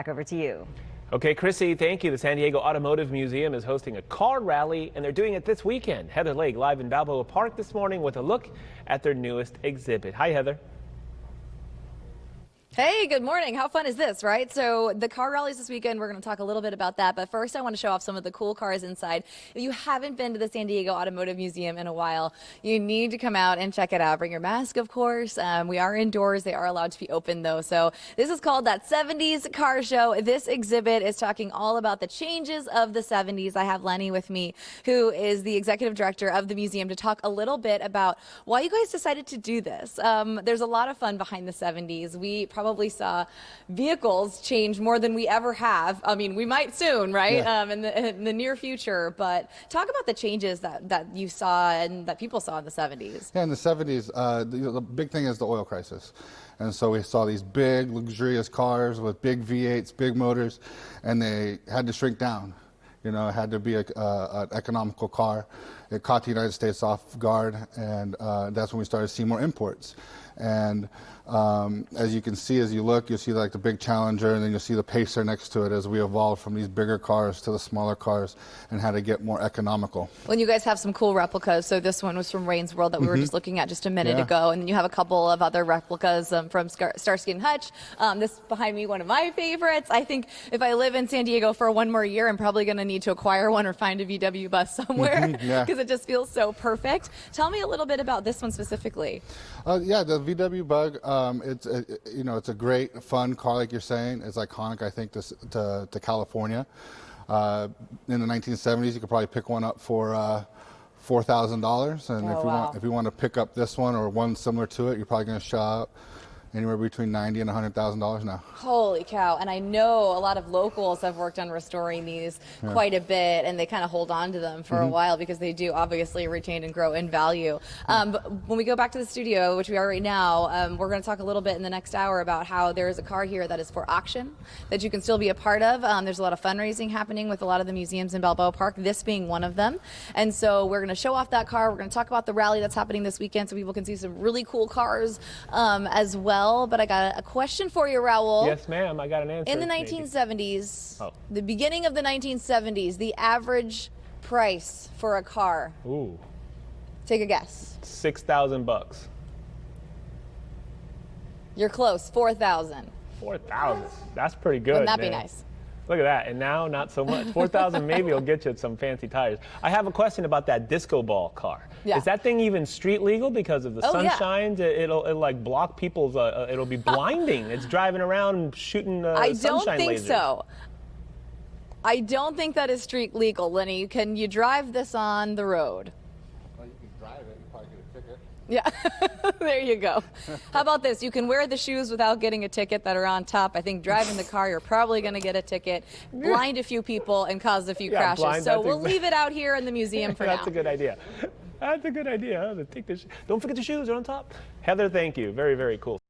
Back over to you. Okay, Chrissy, thank you. The San Diego Automotive Museum is hosting a car rally, and they're doing it this weekend. Heather Lake live in Balboa Park this morning with a look at their newest exhibit. Hi, Heather. Hey, good morning. How fun is this, right? So the car rallies this weekend, we're going to talk a little bit about that. But first, I want to show off some of the cool cars inside. If you haven't been to the San Diego Automotive Museum in a while, you need to come out and check it out. Bring your mask, of course. We are indoors. They are allowed to be open, though. So this is called that 70s car show. This exhibit is talking all about the changes of the 70s. I have Lenny with me, who is the executive director of the museum, to talk a little bit about why you guys decided to do this. There's a lot of fun behind the 70s. We probably saw vehicles change more than we ever have. I mean, we might soon, right? Yeah. In the near future. But talk about the changes that you saw and that people saw in the 70s. Yeah, in the 70s, the big thing is the oil crisis. And so we saw these big, luxurious cars with big V8s, big motors, and they had to shrink down. You know, it had to be an economical car. It caught the United States off guard, and that's when we started seeing more imports. And as you can see, as you look, you'll see like the big Challenger, and then you'll see the Pacer next to it as we evolved from these bigger cars to the smaller cars and how to get more economical. When you guys have some cool replicas, so this one was from Rain's World that we were just looking at just a minute ago, and then you have a couple of other replicas from Starsky and Hutch. This behind me, one of my favorites. I think if I live in San Diego for one more year, I'm probably going to need to acquire one or find a VW bus somewhere because it just feels so perfect. Tell me a little bit about this one specifically. Yeah, the VW Bug. It's a great, fun car, like you're saying. It's iconic, I think, to California. In the 1970s, you could probably pick one up for $4,000, and if you want to pick up this one or one similar to it, you're probably going to shop anywhere between $90,000 and $100,000 now. Holy cow. And I know a lot of locals have worked on restoring these quite a bit, and they kind of hold on to them for a while because they do obviously retain and grow in value. But when we go back to the studio, which we are right now, we're going to talk a little bit in the next hour about how there is a car here that is for auction that you can still be a part of. There's a lot of fundraising happening with a lot of the museums in Balboa Park, this being one of them. And so we're going to show off that car. We're going to talk about the rally that's happening this weekend so people can see some really cool cars as well. But I got a question for you, Raul. Yes, ma'am. I got an answer. In the 1970s, the beginning of the 1970s, the average price for a car. Ooh. Take a guess. $6,000. You're close. 4,000. 4,000. That's pretty good. Wouldn't that be man. nice? Look at that. And now, not so much. 4,000 maybe will get you some fancy tires. I have a question about that disco ball car. Yeah. Is that thing even street legal? Because of the sunshine, it'll like block people's, it'll be blinding. It's driving around shooting sunshine lasers. I don't think so. I don't think that is street legal, Lenny. Can you drive this on the road? Well, you can drive it. You probably get a ticket. Yeah, there you go. How about this? You can wear the shoes without getting a ticket that are on top. I think driving the car, you're probably going to get a ticket, blind a few people, and cause a few crashes. So we'll leave it out here in the museum for now. That's a good idea. That's a good idea. Huh? Don't forget the shoes, they're on top. Heather, thank you. Very, very cool.